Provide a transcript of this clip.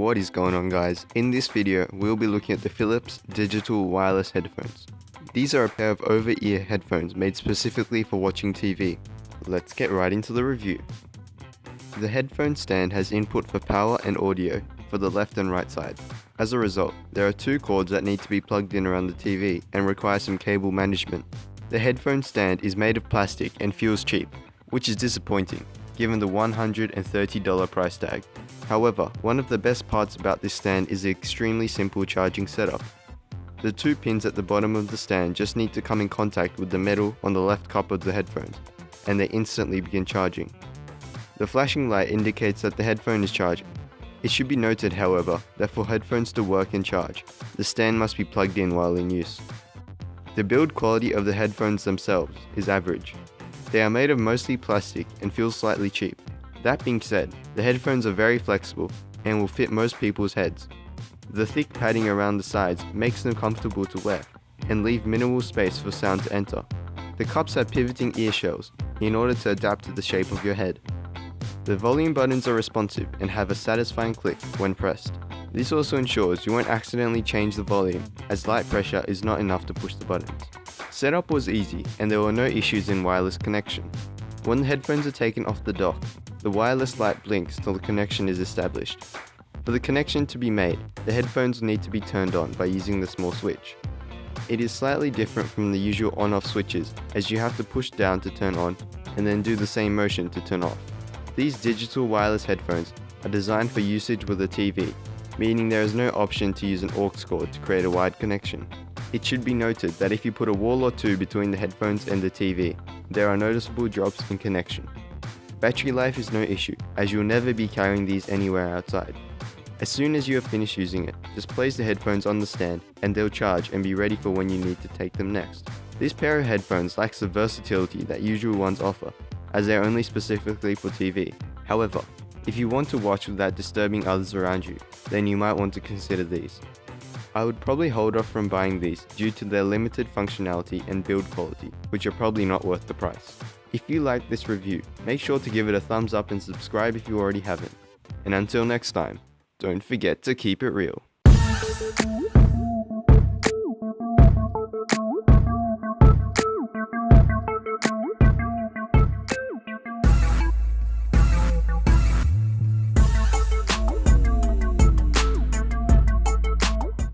What is going on, guys? In this video, we'll be looking at the Philips digital wireless headphones. These are a pair of over-ear headphones made specifically for watching TV. Let's get right into the review. The headphone stand has input for power and audio for the left and right side. As a result, there are two cords that need to be plugged in around the TV and require some cable management. The headphone stand is made of plastic and feels cheap, which is disappointing given the $130 price tag. However, one of the best parts about this stand is the extremely simple charging setup. The two pins at the bottom of the stand just need to come in contact with the metal on the left cup of the headphones, and they instantly begin charging. The flashing light indicates that the headphone is charging. It should be noted, however, that for headphones to work and charge, the stand must be plugged in while in use. The build quality of the headphones themselves is average. They are made of mostly plastic and feel slightly cheap. That being said, the headphones are very flexible and will fit most people's heads. The thick padding around the sides makes them comfortable to wear and leave minimal space for sound to enter. The cups have pivoting ear shells in order to adapt to the shape of your head. The volume buttons are responsive and have a satisfying click when pressed. This also ensures you won't accidentally change the volume, as light pressure is not enough to push the buttons. Setup was easy and there were no issues in wireless connection. When the headphones are taken off the dock, the wireless light blinks till the connection is established. For the connection to be made, the headphones need to be turned on by using the small switch. It is slightly different from the usual on-off switches, as you have to push down to turn on and then do the same motion to turn off. These digital wireless headphones are designed for usage with a TV, meaning there is no option to use an aux cord to create a wide connection. It should be noted that if you put a wall or two between the headphones and the TV, there are noticeable drops in connection. Battery life is no issue, as you'll never be carrying these anywhere outside. As soon as you have finished using it, just place the headphones on the stand and they'll charge and be ready for when you need to take them next. This pair of headphones lacks the versatility that usual ones offer, as they are only specifically for TV. However, if you want to watch without disturbing others around you, then you might want to consider these. I would probably hold off from buying these due to their limited functionality and build quality, which are probably not worth the price. If you liked this review, make sure to give it a thumbs up and subscribe if you already haven't. And until next time, don't forget to keep it real.